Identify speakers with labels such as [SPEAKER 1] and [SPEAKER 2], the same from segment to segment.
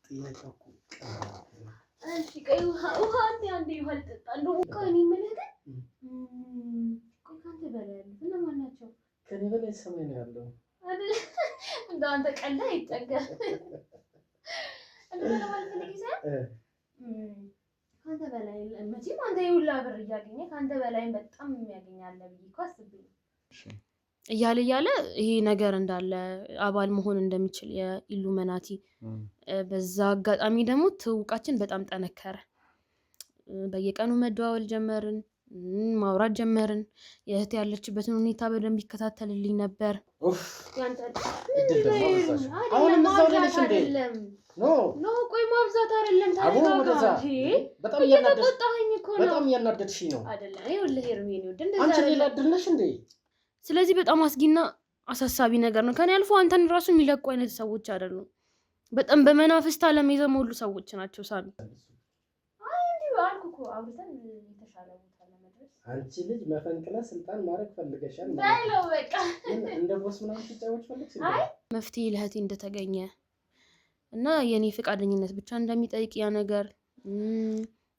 [SPEAKER 1] ጥያቄው
[SPEAKER 2] እሺ ቆይ ውሃ አንዴ ውሃ ልጠጣ እንደው ቆይ እኔ የምልህ ቆይ ካንተ በላይ ያሉት እነማን ናቸው?
[SPEAKER 1] ከኔ በላይ ሰማይ ነው ያለው
[SPEAKER 2] አይደል? እንደው አንተ ቀልድ አይጠገም እንደው ለማለት ፈልጌ ካንተ በላይ መቼም አንተ ይውላ ብር እያገኘ ካንተ በላይ በጣም የሚያገኛል ብዬ እኮ አስቤ እሺ እያለ ይሄ ነገር እንዳለ አባል መሆን እንደሚችል የኢሉሚናቲ በዛ አጋጣሚ ደግሞ ትውቃችን በጣም ጠነከረ። በየቀኑ መደዋወል ጀመርን፣ ማውራት ጀመርን። የእህት ያለችበትን ሁኔታ በደንብ ይከታተልልኝ ነበር።
[SPEAKER 1] ያንተ አሁን እዛው ነሽ እንዴ? ኖ
[SPEAKER 2] ቆይ ማብዛት አይደለም ታሪካጋ
[SPEAKER 1] በጣም እያናደድሽኝ ነው
[SPEAKER 2] አይደለም? ይኸውልህ ሄርሜን ይወድ እንደዛ
[SPEAKER 1] አንቺ ሌላ ድልነሽ እንዴ?
[SPEAKER 2] ስለዚህ በጣም አስጊና አሳሳቢ ነገር ነው። ከኔ አልፎ አንተን ራሱ የሚለቁ አይነት ሰዎች አይደሉም። በጣም በመናፍስት ዓለም የዘሞሉ ሰዎች ናቸው። ሳሚ አይ እንዴ አልኩ እኮ አብርተን የተሻለ ቦታ ለመድረስ
[SPEAKER 1] አንቺ ልጅ መፈንቅለ ስልጣን ማድረግ ፈልገሻል
[SPEAKER 2] ማለት ነው። በቃ
[SPEAKER 1] እንደ ቦስ ምናምን ትጫወች ፈልግሽ
[SPEAKER 2] አይ መፍትሄ ለእህቴ እንደተገኘ እና የኔ ፍቃደኝነት ብቻ እንደሚጠይቅ ያ ነገር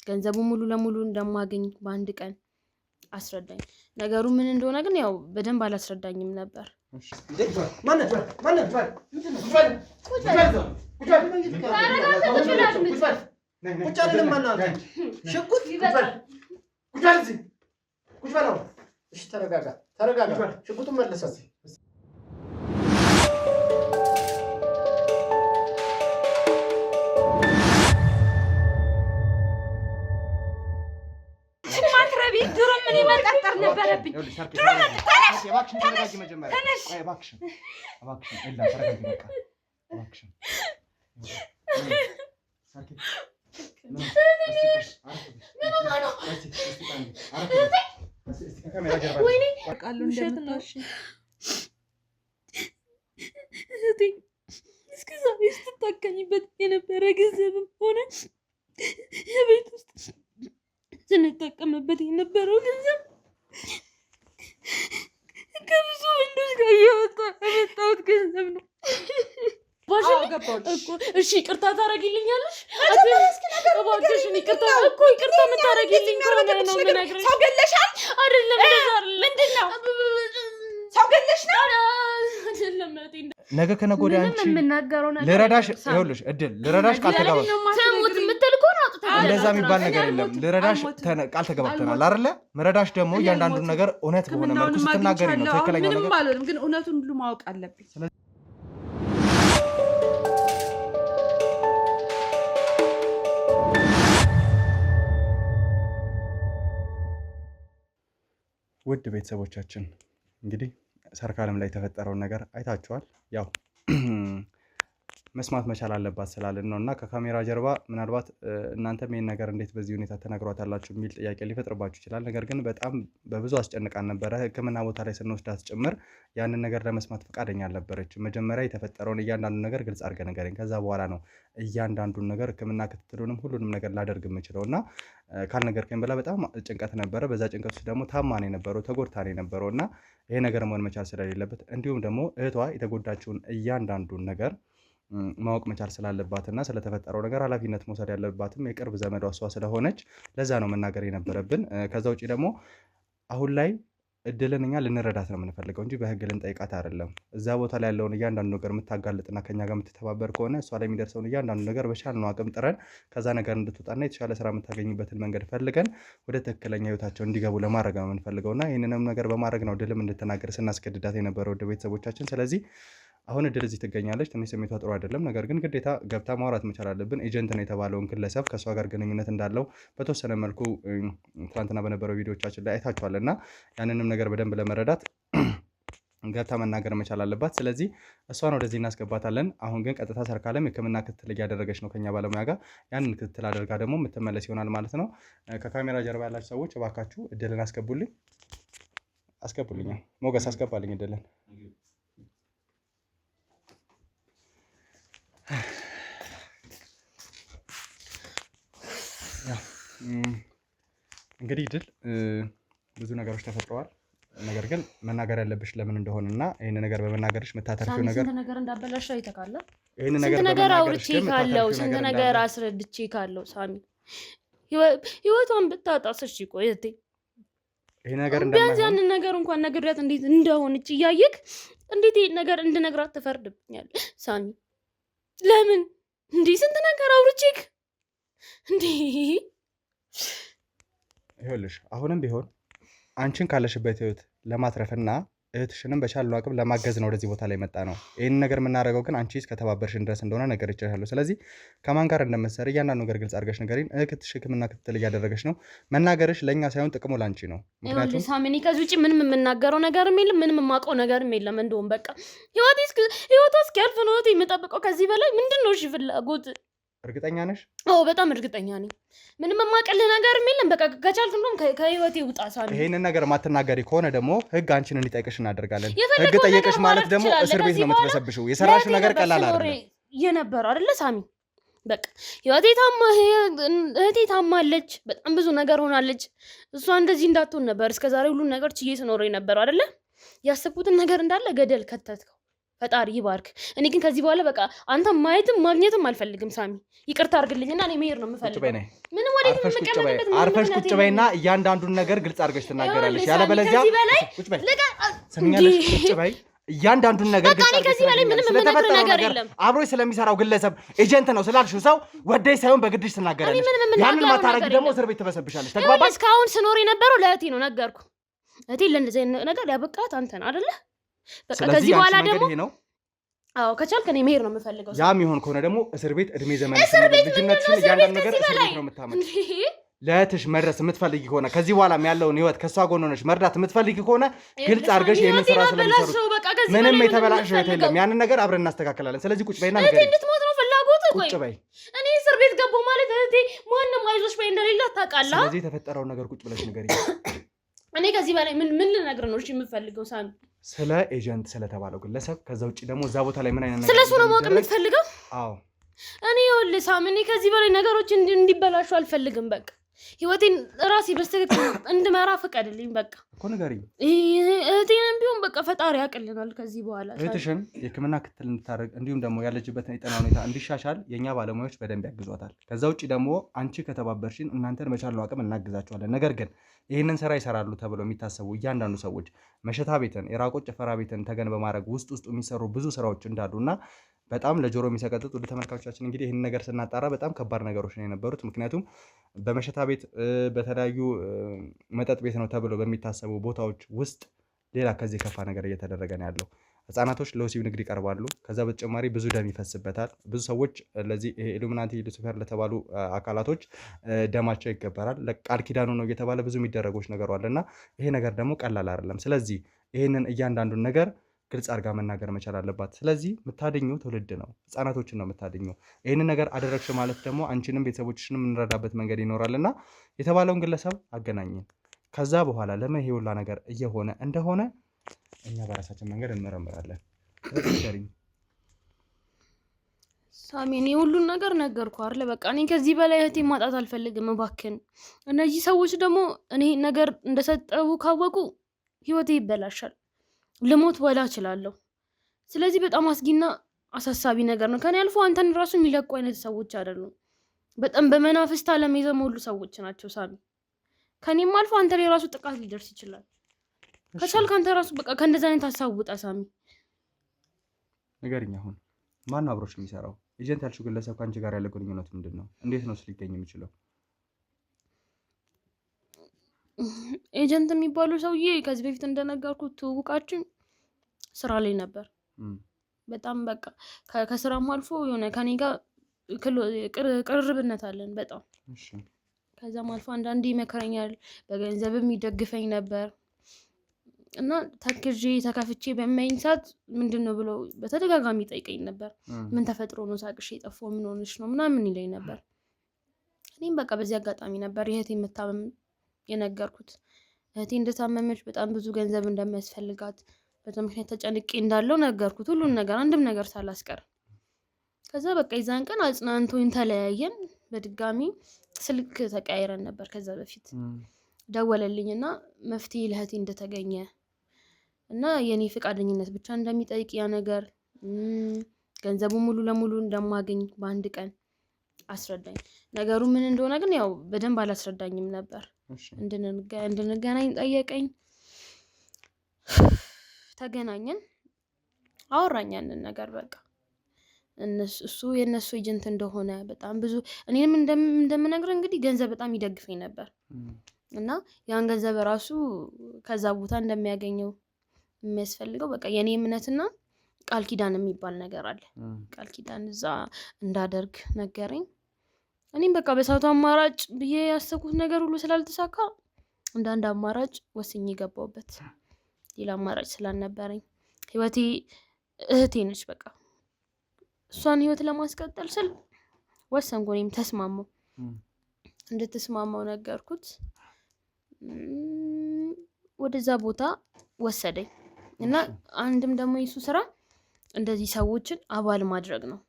[SPEAKER 2] ገንዘቡ ሙሉ ለሙሉ እንደማገኝ በአንድ ቀን አስረዳኝ። ነገሩ ምን እንደሆነ ግን ያው በደንብ አላስረዳኝም ነበር።
[SPEAKER 1] እሺ ማን ተረጋጋ። ሽጉጡን መልሰው
[SPEAKER 3] ድሮ ምን ይመጣጣር ነበረብኝ? ድሮ ተነሽ
[SPEAKER 1] እባክሽን ተረጋጊ። መጀመሪያ ቆይ እባክሽን ኤላ ተረጋጊ። በቃ እባክሽን ሳኪ ምን
[SPEAKER 3] ወይኔ ቃሉ እንደምታሽ እህቴ እስከ ዛሬ ስትታከኝበት የነበረ ገንዘብም ሆነ የቤት ውስጥ ስንጠቀምበት የነበረው ገንዘብ ከብዙ ወንዶች ጋር የመጣሁት ገንዘብ ነው። እሺ ይቅርታ ታደርጊልኛለሽ? እባክሽን ይቅርታ የምታደርጊልኝ ከሆነ ነው የምነግርሽ። ሰው ገለሻል አይደለም? እንደዛ አይደለም። ምንድን ነው ሰው ገለሽ ነው? አይደለም።
[SPEAKER 1] ነገ ከነገ ወዲያ አንቺ
[SPEAKER 2] የምናገረው ነገር
[SPEAKER 1] ልረዳሽ፣ ይኸውልሽ እድል ልረዳሽ ቃል ተገባን።
[SPEAKER 2] ተሙት የምትል ከሆነ አውጥተህ
[SPEAKER 1] እንደዛ የሚባል ነገር የለም። ልረዳሽ ቃል ተገባተናል አይደለ? መረዳሽ ደግሞ እያንዳንዱን ነገር እውነት በሆነ መልኩ ስትናገሪ ነው ትክክለኛው ነገር።
[SPEAKER 3] ምንም አልሆንም፣ ግን እውነቱን ሁሉ ማወቅ አለብኝ።
[SPEAKER 1] ውድ ቤተሰቦቻችን እንግዲህ ሰርካለም ላይ የተፈጠረውን ነገር አይታችኋል። ያው መስማት መቻል አለባት ስላልን ነው እና ከካሜራ ጀርባ ምናልባት እናንተም ይሄን ነገር እንዴት በዚህ ሁኔታ ተነግሯታላችሁ የሚል ጥያቄ ሊፈጥርባችሁ ይችላል። ነገር ግን በጣም በብዙ አስጨንቃን ነበረ። ሕክምና ቦታ ላይ ስንወስዳት ጭምር ያንን ነገር ለመስማት ፈቃደኛ አልነበረችም። መጀመሪያ የተፈጠረውን እያንዳንዱን ነገር ግልጽ አድርገህ ንገረኝ፣ ከዛ በኋላ ነው እያንዳንዱን ነገር ሕክምና ክትትሉንም ሁሉንም ነገር ላደርግ የምችለው እና ካልነገርከኝ በላ በጣም ጭንቀት ነበረ። በዛ ጭንቀት ውስጥ ደግሞ ታማን የነበረው ተጎድታን የነበረው እና ይሄ ነገር መሆን መቻል ስለሌለበት እንዲሁም ደግሞ እህቷ የተጎዳችውን እያንዳንዱን ነገር ማወቅ መቻል ስላለባትና ስለተፈጠረው ነገር ኃላፊነት መውሰድ ያለባትም የቅርብ ዘመዷ እሷ ስለሆነች ለዛ ነው መናገር የነበረብን። ከዛ ውጪ ደግሞ አሁን ላይ እድልን እኛ ልንረዳት ነው የምንፈልገው እንጂ በህግ ልንጠይቃት አይደለም። እዛ ቦታ ላይ ያለውን እያንዳንዱ ነገር የምታጋልጥና ከኛ ጋር የምትተባበር ከሆነ እሷ ላይ የሚደርሰውን እያንዳንዱ ነገር በቻልነው አቅም ጥረን ከዛ ነገር እንድትወጣና የተሻለ ስራ የምታገኝበትን መንገድ ፈልገን ወደ ትክክለኛ ህይወታቸው እንዲገቡ ለማድረግ ነው የምንፈልገውና ይህንንም ነገር በማድረግ ነው ድልም እንድትናገር ስናስገድዳት የነበረው ወደ ቤተሰቦቻችን። ስለዚህ አሁን እድል እዚህ ትገኛለች። ትንሽ ስሜቷ ጥሩ አይደለም። ነገር ግን ግዴታ ገብታ ማውራት መቻል አለብን። ኤጀንት ነው የተባለውን ግለሰብ ከእሷ ጋር ግንኙነት እንዳለው በተወሰነ መልኩ ትናንትና በነበረው ቪዲዮቻችን ላይ አይታችኋል እና ያንንም ነገር በደንብ ለመረዳት ገብታ መናገር መቻል አለባት። ስለዚህ እሷን ወደዚህ እናስገባታለን። አሁን ግን ቀጥታ ሰርካለም ሕክምና ክትትል እያደረገች ነው ከኛ ባለሙያ ጋር። ያንን ክትትል አድርጋ ደግሞ የምትመለስ ይሆናል ማለት ነው። ከካሜራ ጀርባ ያላችሁ ሰዎች እባካችሁ እድልን አስገቡልኝ። ሞገስ አስገባልኝ እድልን። እንግዲህ ድል ብዙ ነገሮች ተፈጥረዋል። ነገር ግን መናገር ያለብሽ ለምን እንደሆነና ይሄን ነገር በመናገርሽ መታተርፊው ነገር
[SPEAKER 2] ስንት ነገር እንዳበላሽ አይተካለ
[SPEAKER 1] ይሄን ነገር
[SPEAKER 2] ስንት ነገር አውርቼ ካለው ስንት ነገር አስረድቼ ካለው ሳሚ ህይወቷን ብታጣስሽ ቆይቴ
[SPEAKER 1] ይሄ ነገር እንደማይሆን
[SPEAKER 2] ቢያንስ ያንን ነገር እንኳን ነግሬያት እንዴት እንደሆነች እያየክ እንዴት ይሄን ነገር እንድነግራት ትፈርድብኛል ሳሚ ለምን እንዴ ስንት ነገር አውርቼክ እንዴ
[SPEAKER 1] ይኸውልሽ አሁንም ቢሆን አንቺን ካለሽበት ህይወት ለማትረፍና እህትሽንም በቻለው አቅም ለማገዝ ነው ወደዚህ ቦታ ላይ መጣ ነው ይሄን ነገር የምናደርገው ግን አንቺስ ከተባበርሽን ድረስ እንደሆነ ነገር ይችላል ስለዚህ ከማን ጋር እንደምትሰሪ ያንዳንዱ ነገር ግልጽ አድርገሽ ንገሪን እህትሽ ህክምና ክትትል እያደረገች ነው መናገርሽ ለኛ ሳይሆን ጥቅሙ ላንቺ ነው
[SPEAKER 2] ምክንያቱም ሳሚኒ ከዚህ ውጪ ምንም የምናገረው ነገርም የለም ምንም የማውቀው ነገርም የለም እንደውም በቃ ህይወቷ እስኪያልፍ ነው የምጠብቀው ከዚህ በላይ ምንድነው እሺ ፍላጎት
[SPEAKER 1] እርግጠኛ ነሽ
[SPEAKER 2] በጣም እርግጠኛ ነኝ ምንም የማውቅልህ ነገርም የለም በቃ ከቻልክ እንደውም ከህይወቴ ውጣ ሳሚ
[SPEAKER 1] ይሄንን ነገር ማትናገሪ ከሆነ ደግሞ ህግ አንቺን እንዲጠይቅሽ እናደርጋለን ህግ ጠየቅሽ ማለት ደግሞ እስር ቤት ነው የምትበሰብሽው የሰራሽው ነገር ቀላል አይደለም
[SPEAKER 2] የነበረው አይደለ ሳሚ በቃ እህቴ ታማለች በጣም ብዙ ነገር ሆናለች እሷ እንደዚህ እንዳትሆን ነበር እስከዛሬ ሁሉን ነገር ችዬ ስኖር የነበረው አይደለ ያሰብኩትን ነገር እንዳለ ገደል ከተትከው ፈጣሪ ይባርክ እኔ ግን ከዚህ በኋላ በቃ አንተ ማየትም ማግኘትም አልፈልግም ሳሚ ይቅርታ አድርግልኝና እኔ መሄድ ነው የምፈልገው ምንም ወዴት የምቀመጥበት
[SPEAKER 1] አርፈሽ ቁጭ በይና እያንዳንዱን ነገር ግልጽ አድርገሽ ትናገራለሽ ያለበለዚያ ቁጭ በይ ሰምኛለሽ ቁጭ በይ እያንዳንዱን ነገር
[SPEAKER 2] ግልጽ አድርገሽ ከዚህ በላይ ምንም የምነግርህ ነገር የለም
[SPEAKER 1] አብሮሽ ስለሚሰራው ግለሰብ ኤጀንት ነው ስላልሽው ሰው ወደይ ሳይሆን በግድሽ ትናገራለሽ ያንን ማታረግ ደግሞ እስር ቤት ትበሰብሻለሽ ተግባባሽ
[SPEAKER 2] እስካሁን ስኖር የነበረው ለእህቴ ነው ነገርኩ እህቴ ለእንደዚህ ነገር ያበቃት አንተ ነህ አይደለ በቃ ከዚህ በኋላ ደግሞ ከቻልክ እኔ መሄድ ነው የምፈልገው
[SPEAKER 1] ያም ይሆን ከሆነ ደግሞ እስር ቤት እድሜ ዘመንሽ ልጅነትሽን እያንዳንዱ ነገር እስር ቤት ነው የምታመጪው ለእህትሽ መድረስ የምትፈልጊ ከሆነ ከዚህ በኋላም ያለውን ህይወት ከሷ ጎን ሆነሽ መርዳት የምትፈልጊ ከሆነ ግልጽ አድርገሽ ይሄንን ስራ ስለምትሰሩ ምንም የተበላሸ ህይወት የለም ያንን ነገር አብረን እናስተካክላለን ስለዚህ ቁጭ በይና ነገር
[SPEAKER 2] እንድትሞት ነው ፍላጎት
[SPEAKER 1] ቁጭ በይ
[SPEAKER 2] እኔ እስር ቤት ገባሁ ማለት እህቴ ማንም አይዞሽ በይ እንደሌለ ታውቃለህ
[SPEAKER 1] ስለዚህ የተፈጠረው ነገር ቁጭ ብለሽ ንገሪኝ
[SPEAKER 2] እኔ ከዚህ በላይ ምን ልነግርህ ነው እሺ የምፈልገው ሳሚ
[SPEAKER 1] ስለ ኤጀንት ስለተባለው ግለሰብ ከዛ ውጪ ደግሞ እዛ ቦታ ላይ ምን አይነት ነገር
[SPEAKER 2] ስለሱ ነው ማወቅ የምትፈልገው
[SPEAKER 1] አዎ
[SPEAKER 2] እኔ ይኸውልህ ሳሚ እኔ ከዚህ በላይ ነገሮች እንዲበላሹ አልፈልግም በቃ ህይወቴን ራሴ በስተክክል እንድመራ ፍቀድልኝ በቃ
[SPEAKER 1] እኮ ንገሪኝ
[SPEAKER 2] እህቴንም ቢሆን በቃ ፈጣሪ ያቅልናል ከዚህ በኋላ
[SPEAKER 1] እህትሽን የህክምና ክትትል እንድታደርግ እንዲሁም ደግሞ ያለችበትን የጤና ሁኔታ እንዲሻሻል የኛ ባለሙያዎች በደንብ ያግዟታል ከዛ ውጪ ደግሞ አንቺ ከተባበርሽን እናንተን በቻልነው አቅም እናግዛቸዋለን ነገር ግን ይህንን ስራ ይሰራሉ ተብለው የሚታሰቡ እያንዳንዱ ሰዎች መሸታ ቤትን የራቆት ጭፈራ ቤትን ተገን በማድረግ ውስጥ የሚሰሩ ብዙ ስራዎች እንዳሉና በጣም ለጆሮ የሚሰቀጥጥ ወደ ተመልካቾቻችን እንግዲህ ይህን ነገር ስናጣራ በጣም ከባድ ነገሮች ነው የነበሩት ምክንያቱም በመሸታ ቤት በተለያዩ መጠጥ ቤት ነው ተብሎ በሚታሰቡ ቦታዎች ውስጥ ሌላ ከዚህ ከፋ ነገር እየተደረገ ነው ያለው ህፃናቶች ለወሲብ ንግድ ይቀርባሉ ከዛ በተጨማሪ ብዙ ደም ይፈስበታል ብዙ ሰዎች ለዚህ ኢሉሚናቲ ሉሲፈር ለተባሉ አካላቶች ደማቸው ይገበራል ለቃል ኪዳኑ ነው እየተባለ ብዙ የሚደረጎች ነገር አለና ይሄ ነገር ደግሞ ቀላል አይደለም ስለዚህ ይሄንን እያንዳንዱን ነገር ግልጽ አድርጋ መናገር መቻል አለባት ስለዚህ የምታድኘው ትውልድ ነው ህፃናቶችን ነው የምታድኘው ይሄንን ነገር አደረግሽ ማለት ደግሞ አንቺንም ቤተሰቦችሽንም እንረዳበት መንገድ ይኖራልና የተባለውን ግለሰብ አገናኘን ከዛ በኋላ ለምን ይሄ ሁላ ነገር እየሆነ እንደሆነ እኛ በራሳችን መንገድ እንመረምራለን
[SPEAKER 2] ሳሚ እኔ ሁሉን ነገር ነገርኩ አይደል በቃ እኔ ከዚህ በላይ እህቴን ማጣት አልፈልግም እባክህን እነዚህ ሰዎች ደግሞ እኔ ነገር እንደሰጠው ካወቁ ህይወቴ ይበላሻል ልሞት ወላ እችላለሁ ስለዚህ በጣም አስጊና አሳሳቢ ነገር ነው ከኔ አልፎ አንተን ራሱ የሚለቁ አይነት ሰዎች አይደሉም በጣም በመናፍስት ዓለም የዘሞሉ ሰዎች ናቸው ሳሚ ከኔም አልፎ አንተ ላይ ራሱ ጥቃት ሊደርስ ይችላል ከቻልክ አንተ ራሱ በቃ ከእንደዛ አይነት ሀሳብ ውጣ ሳሚ
[SPEAKER 1] ንገሪኝ አሁን ማን ነው አብሮሽ የሚሰራው ኤጀንት ያልሽው ግለሰብ ከአንቺ ጋር ያለ ግንኙነት ምንድን ነው እንዴት ነው ሊገኝ የሚችለው
[SPEAKER 2] ኤጀንት የሚባሉ ሰውዬ ከዚህ በፊት እንደነገርኩት ትውውቃችን ስራ ላይ ነበር በጣም በቃ ከስራም አልፎ የሆነ ከኔ ጋር ቅርርብነት አለን በጣም ከዛም አልፎ አንዳንዴ ይመክረኛል በገንዘብም ይደግፈኝ ነበር እና ተክዤ ተከፍቼ በማይኝ ሰዓት ምንድነው ብሎ በተደጋጋሚ ጠይቀኝ ነበር ምን ተፈጥሮ ነው ሳቅሽ የጠፋው ምን ሆነሽ ነው ምናምን ይለኝ ነበር እኔም በቃ በዚህ አጋጣሚ ነበር የእህቴ መታመም የነገርኩት እህቴ እንደታመመች በጣም ብዙ ገንዘብ እንደሚያስፈልጋት በጣም ምክንያት ተጨንቄ እንዳለው ነገርኩት ሁሉን ነገር አንድም ነገር ሳላስቀር ከዛ በቃ ይዛን ቀን አጽናንቶኝ ተለያየን በድጋሚ ስልክ ተቀያይረን ነበር ከዛ በፊት ደወለልኝና መፍትሄ ለእህቴ እንደተገኘ እና የኔ ፈቃደኝነት ብቻ እንደሚጠይቅ ያ ነገር ገንዘቡ ሙሉ ለሙሉ እንደማገኝ በአንድ ቀን አስረዳኝ። ነገሩ ምን እንደሆነ ግን ያው በደንብ አላስረዳኝም ነበር። እንድንገናኝ ጠየቀኝ። ተገናኘን፣ አወራኝ ያንን ነገር በቃ እሱ የነሱ ኤጀንት እንደሆነ በጣም ብዙ እኔንም እንደምነግር እንግዲህ ገንዘብ በጣም ይደግፈኝ ነበር እና ያን ገንዘብ ራሱ ከዛ ቦታ እንደሚያገኘው የሚያስፈልገው በቃ የኔ እምነትና ቃል ኪዳን የሚባል ነገር አለ። ቃል ኪዳን እዛ እንዳደርግ ነገረኝ። እኔም በቃ በሰዓቱ አማራጭ ብዬ ያሰብኩት ነገር ሁሉ ስላልተሳካ እንደ አንድ አማራጭ ወስኜ ገባሁበት። ሌላ አማራጭ ስላልነበረኝ ህይወቴ እህቴ ነች። በቃ እሷን ህይወት ለማስቀጠል ስል ወሰንኩ። እኔም ተስማማው፣ እንድትስማማው ነገርኩት። ወደዛ ቦታ ወሰደኝ እና አንድም ደግሞ የሱ ስራ እንደዚህ ሰዎችን አባል ማድረግ ነው።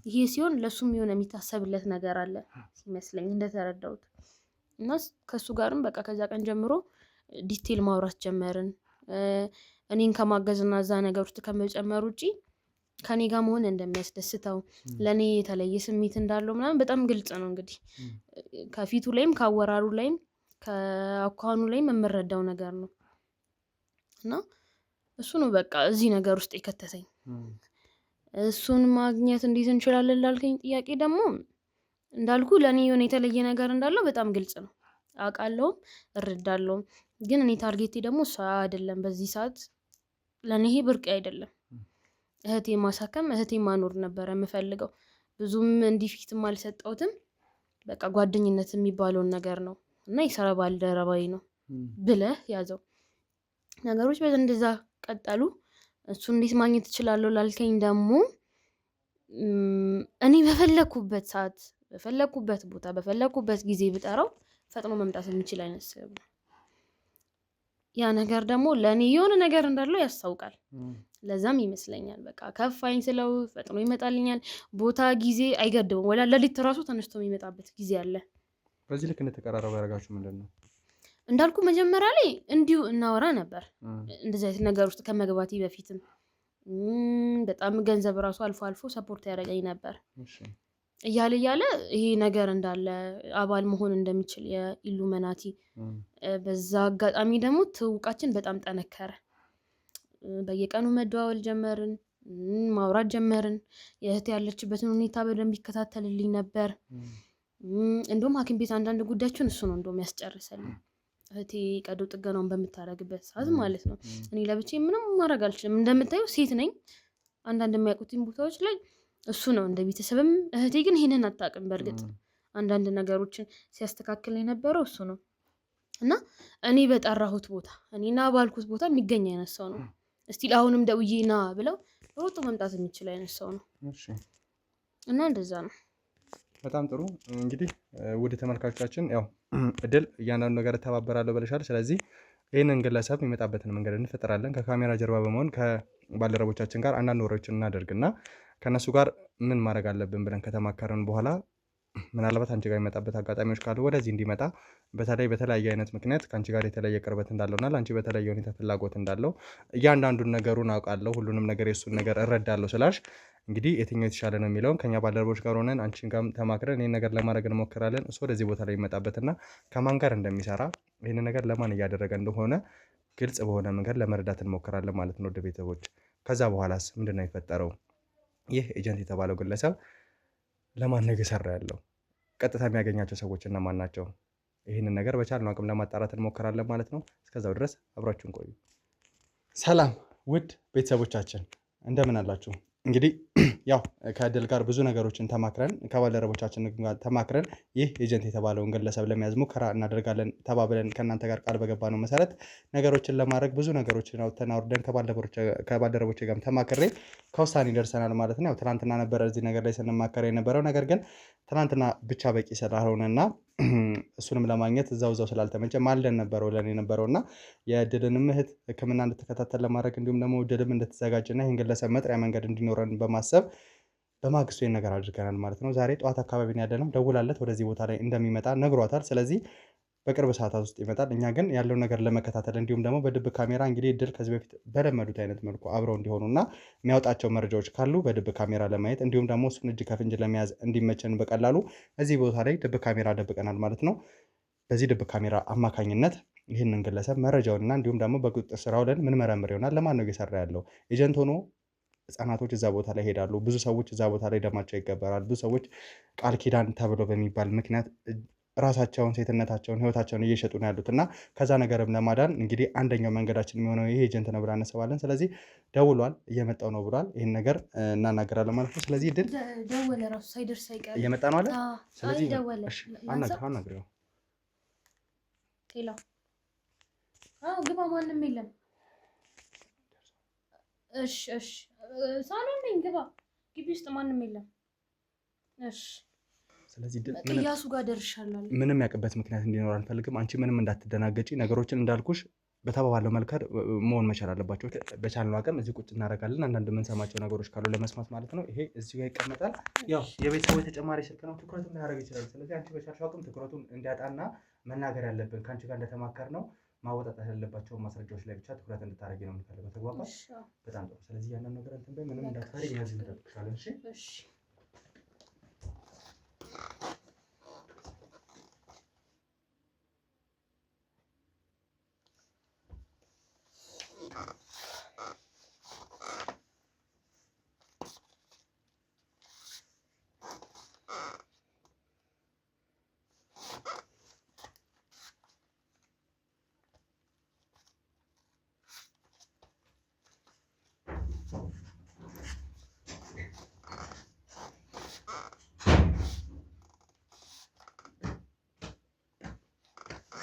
[SPEAKER 2] ይሄ ሲሆን ለሱም የሆነ የሚታሰብለት ነገር አለ ሲመስለኝ እንደተረዳሁት እና ከሱ ጋርም በቃ ከዛ ቀን ጀምሮ ዲቴል ማውራት ጀመርን። እኔን ከማገዝና እዛ ነገር ውስጥ ከመጨመር ውጪ ከኔ ጋር መሆን እንደሚያስደስተው ለኔ የተለየ ስሜት እንዳለው ምናምን በጣም ግልጽ ነው። እንግዲህ ከፊቱ ላይም ከአወራሩ ላይም ከአኳኑ ላይም የምረዳው ነገር ነው እና እሱ ነው በቃ እዚህ ነገር ውስጥ የከተተኝ። እሱን ማግኘት እንዴት እንችላለን ላልከኝ ጥያቄ ደግሞ እንዳልኩ ለኔ የሆነ የተለየ ነገር እንዳለው በጣም ግልጽ ነው፣ አውቃለሁም እረዳለሁም። ግን እኔ ታርጌቴ ደግሞ እሷ አይደለም። በዚህ ሰዓት ለኔ ይሄ ብርቅ አይደለም። እህቴ ማሳከም፣ እህቴ ማኖር ነበር የምፈልገው። ብዙም እንዲፊትም አልሰጠሁትም። በቃ ጓደኝነት የሚባለውን ነገር ነው እና የሥራ ባልደረባዬ ነው ብለህ ያዘው። ነገሮች እንደዛ ቀጠሉ። እሱ እንዴት ማግኘት እችላለሁ ላልከኝ ደግሞ እኔ በፈለኩበት ሰዓት፣ በፈለኩበት ቦታ፣ በፈለኩበት ጊዜ ብጠራው ፈጥኖ መምጣት የሚችል አይነት ሰው ነው። ያ ነገር ደግሞ ለኔ የሆነ ነገር እንዳለው ያስታውቃል። ለዛም ይመስለኛል በቃ ከፋኝ ስለው ፈጥኖ ይመጣልኛል። ቦታ ጊዜ አይገድብም። ወላ ለሊት ራሱ ተነስቶ የሚመጣበት ጊዜ አለ።
[SPEAKER 1] በዚህ ልክ እንደተቀራረበ ያደረጋችሁ ምንድን ነው?
[SPEAKER 2] እንዳልኩ መጀመሪያ ላይ እንዲሁ እናወራ ነበር እንደዚህ አይነት ነገር ውስጥ ከመግባቴ በፊትም በጣም ገንዘብ ራሱ አልፎ አልፎ ሰፖርት ያደርገኝ ነበር። እያለ ይሄ ነገር እንዳለ አባል መሆን እንደሚችል የኢሉሚናቲ በዛ አጋጣሚ ደግሞ ትውውቃችን በጣም ጠነከረ። በየቀኑ መደዋወል ጀመርን፣ ማውራት ጀመርን። የእህቴ ያለችበትን ሁኔታ በደንብ ይከታተልልኝ ነበር። እንደውም ሐኪም ቤት አንዳንድ ጉዳዮችን እሱ ነው እንደውም ያስጨርሰልኝ። እህቴ ቀዶ ጥገናውን በምታረግበት ሰዓት ማለት ነው። እኔ ለብቻዬ ምንም ማድረግ አልችልም። እንደምታየው ሴት ነኝ። አንዳንድ የሚያውቁትን ቦታዎች ላይ እሱ ነው እንደ ቤተሰብም። እህቴ ግን ይሄንን አታውቅም። በእርግጥ አንዳንድ ነገሮችን ሲያስተካክል የነበረው እሱ ነው እና እኔ በጠራሁት ቦታ፣ እኔና ባልኩት ቦታ የሚገኝ አይነት ሰው ነው። እስቲ አሁንም ደውዬ ና ብለው ሮጦ መምጣት የሚችል አይነት ሰው ነው እና እንደዛ ነው።
[SPEAKER 1] በጣም ጥሩ። እንግዲህ ውድ ተመልካቾቻችን ያው እድል እያንዳንዱ ነገር ተባበራለሁ ብለሻል። ስለዚህ ይህንን ግለሰብ የሚመጣበትን መንገድ እንፈጥራለን። ከካሜራ ጀርባ በመሆን ከባልደረቦቻችን ጋር አንዳንድ ወሬዎችን እናደርግና ከእነሱ ጋር ምን ማድረግ አለብን ብለን ከተማከረን በኋላ ምናልባት አንቺ ጋር የሚመጣበት አጋጣሚዎች ካሉ ወደዚህ እንዲመጣ በተለይ በተለያየ አይነት ምክንያት ከአንቺ ጋር የተለየ ቅርበት እንዳለውና ለአንቺ በተለየ ሁኔታ ፍላጎት እንዳለው እያንዳንዱን ነገሩን አውቃለሁ፣ ሁሉንም ነገር የእሱን ነገር እረዳለሁ ስላሽ እንግዲህ የትኛው የተሻለ ነው የሚለውን ከኛ ባልደረቦች ጋር ሆነን አንቺን ጋር ተማክረን ይህን ነገር ለማድረግ እንሞክራለን። እሱ ወደዚህ ቦታ ላይ የሚመጣበትና ከማን ጋር እንደሚሰራ ይህን ነገር ለማን እያደረገ እንደሆነ ግልጽ በሆነ መንገድ ለመረዳት እንሞክራለን ማለት ነው። ወደ ቤተሰቦች ከዛ በኋላስ ምንድን ነው የፈጠረው? ይህ ኤጀንት የተባለው ግለሰብ ለማን ነው እየሰራ ያለው? ቀጥታ የሚያገኛቸው ሰዎች እነማን ናቸው? ይህንን ነገር በቻልነው አቅም ለማጣራት እንሞክራለን ማለት ነው። እስከዛው ድረስ አብራችሁን ቆዩ። ሰላም ውድ ቤተሰቦቻችን እንደምን አላችሁ? እንግዲህ ያው ከእድል ጋር ብዙ ነገሮችን ተማክረን ከባልደረቦቻችን ጋር ተማክረን ይህ ኤጀንት የተባለውን ግለሰብ ለመያዝ ሙከራ እናደርጋለን ተባብለን ከእናንተ ጋር ቃል በገባነው መሰረት ነገሮችን ለማድረግ ብዙ ነገሮችን አውጥተን አውርደን ከባልደረቦቼ ጋር ተማክሬ ከውሳኔ ደርሰናል ማለት ነው። ያው ትናንትና ነበረ እዚህ ነገር ላይ ስንማከር የነበረው። ነገር ግን ትናንትና ብቻ በቂ ስላልሆነና እሱንም ለማግኘት እዛው ስላልተመቸ ማልደን ነበረው ለኔ ነበረውና የእድልንም እህት ሕክምና እንድትከታተል ለማድረግ እንዲሁም ደግሞ እድልም እንድትዘጋጅና ይህን ግለሰብ መጥሪያ መንገድ እንዲኖረን በማሰብ በማግስቱ ይህን ነገር አድርገናል ማለት ነው። ዛሬ ጠዋት አካባቢ ነው ያለነው። ደውላለት ወደዚህ ቦታ ላይ እንደሚመጣ ነግሯታል። ስለዚህ በቅርብ ሰዓታት ውስጥ ይመጣል። እኛ ግን ያለው ነገር ለመከታተል እንዲሁም ደግሞ በድብቅ ካሜራ እንግዲህ ድል ከዚህ በፊት በለመዱት አይነት መልኩ አብረው እንዲሆኑና የሚያወጣቸው መረጃዎች ካሉ በድብቅ ካሜራ ለማየት እንዲሁም ደግሞ እሱን እጅ ከፍንጅ ለመያዝ እንዲመቸን በቀላሉ እዚህ ቦታ ላይ ድብቅ ካሜራ ደብቀናል ማለት ነው። በዚህ ድብቅ ካሜራ አማካኝነት ይህንን ግለሰብ መረጃውንና እንዲሁም ደግሞ በቁጥጥር ስር አውለን ምንመረምር ይሆናል። ለማን ነው እየሰራ ያለው? ኤጀንት ሆኖ ህጻናቶች እዛ ቦታ ላይ ሄዳሉ። ብዙ ሰዎች እዛ ቦታ ላይ ደማቸው ይገበራል። ብዙ ሰዎች ቃል ኪዳን ተብሎ በሚባል ምክንያት ራሳቸውን፣ ሴትነታቸውን፣ ህይወታቸውን እየሸጡ ነው ያሉት እና ከዛ ነገርም ለማዳን እንግዲህ አንደኛው መንገዳችን የሚሆነው ይሄ ኤጀንት ነው ብለን እናስባለን። ስለዚህ ደውሏል፣ እየመጣው ነው ብሏል። ይህን ነገር እናናገራለን ማለት ነው። ስለዚህ ድል
[SPEAKER 2] ደወለ፣ ራሱ ሳይደርስ አይቀርም
[SPEAKER 1] እየመጣ ነው አለ። ስለዚህ
[SPEAKER 2] ደወለ፣
[SPEAKER 1] አናግረው።
[SPEAKER 2] ሄሎ፣ ግባ፣ ማንም የለም። እሺ፣ ሳሎን ነኝ፣ ግባ፣ ግቢ ውስጥ ማንም የለም። እሺ፣ ስለዚህ ቅያሱ ጋር ደርሻለሁ።
[SPEAKER 1] ምንም ያውቅበት ምክንያት እንዲኖር አንፈልግም። አንቺ ምንም እንዳትደናገጪ፣ ነገሮችን እንዳልኩሽ በተባባለው መልከር መሆን መቻል አለባቸው። በቻልነው አቅም እዚህ ቁጭ እናደርጋለን። አንዳንድ የምንሰማቸው ነገሮች ካሉ ለመስማት ማለት ነው። ይሄ እዚሁ ጋር ይቀመጣል። ያው የቤተሰቦች ተጨማሪ ስልክ ነው፣ ትኩረቱን ሊያደርግ ይችላል። ስለዚህ አንቺ በቻልሽው አቅም ትኩረቱን እንዲያጣና መናገር ያለብን ከአንቺ ጋር እንደተማከር ነው ማወጣጣት ያለባቸው ማስረጃዎች ላይ ብቻ ትኩረት እንድታደርጊ ነው የምፈልገው። ተግባባሽ? በጣም ጥሩ። ስለዚህ ያንን ነገር እንትን በይ፣ ምንም እንዳትፈሪ፣ ያዝ እንጠብቅሻለን። እሺ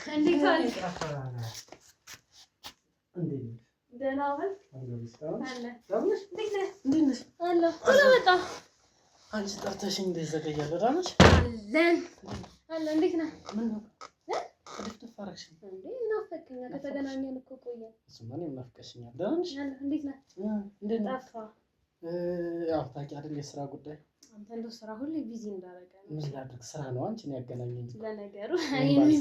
[SPEAKER 2] እንዴት አለሽ? ደህና ዋል?
[SPEAKER 4] አንቺ ጠርተሽኝ እንዴት ዘገያለሁ? ደህና ነሽ?
[SPEAKER 2] አለን። እንዴት ነህ?
[SPEAKER 4] ምነው ድፍድፍ አደረግሽኝ?
[SPEAKER 2] ናፈቀኝ። ከተገናኘን እኮ ቆየን።
[SPEAKER 4] እሱማ እኔም ናፍቀሽኛል። ደህና ነሽ?
[SPEAKER 2] እንዴት ነህ?
[SPEAKER 4] እንዴት ነህ?
[SPEAKER 2] ጠፋህ።
[SPEAKER 4] ያው ታውቂው አይደል የስራ ጉዳይ።
[SPEAKER 2] አንተ እንደው ስራ ሁሌ ቢዚ እንዳደረገ ነው።
[SPEAKER 4] ምን ላድርግ? ስራ ነው አንቺን ያገናኘኝ።
[SPEAKER 2] ለነገሩ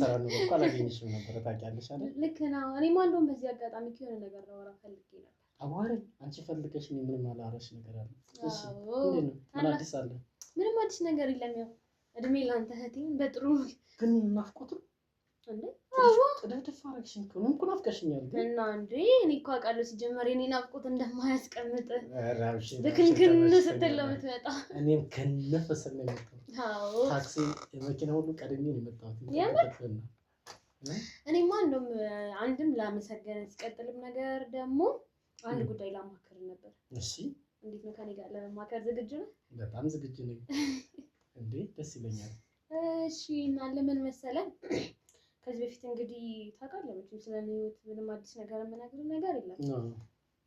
[SPEAKER 4] ስራ ነው እኮ አላገኘሽም ነበር። ታውቂያለሽ አይደል?
[SPEAKER 2] ልክ ነው። እኔማ እንደውም በዚህ አጋጣሚ የሆነ ነገር ላወራ ፈልጌ ነበር።
[SPEAKER 4] አቧረኝ። አንቺ ፈልገሽ እኔ ምንም አላወራሽ ነገር አለ? እሺ፣ እንዴት ነው? ምን አዲስ አለ?
[SPEAKER 2] ምንም አዲስ ነገር የለም። ያው እድሜ ላንተ እህቴን በጥሩ
[SPEAKER 4] ግን ናፍቆት እንዴ? ጥድፍድፍ አደረግሽኝ እኮ እኔም እኮ ናፍቀሽኛል። ግን
[SPEAKER 2] እና እንዴ እኔ እኮ አውቃለሁ ሲጀመር የኔ ናፍቆት እንደማያስቀምጥ ብክንክን ስትል ነው የምትመጣ።
[SPEAKER 4] እኔም ከነፈሰል ነው የመጣሁት። ታክሲ የመኪና ሁሉ ቀድሜ ነው የመጣሁት።
[SPEAKER 2] እኔማ እንደውም አንድም ላመሰገን ሲቀጥልም ነገር ደግሞ አንድ ጉዳይ ላማከር ነበር።
[SPEAKER 4] እሺ፣
[SPEAKER 2] እንዴት ነው ከኔ ጋር ለመማከር ዝግጁ ነህ?
[SPEAKER 4] በጣም ዝግጁ ነኝ። እንዴ ደስ ይለኛል።
[SPEAKER 2] እሺ፣ እና ለምን መሰለህ ከዚህ በፊት እንግዲህ ታውቃለህ መቼም ስለ እኔ ህይወት ምንም አዲስ ነገር የምነግርህ ነገር የለም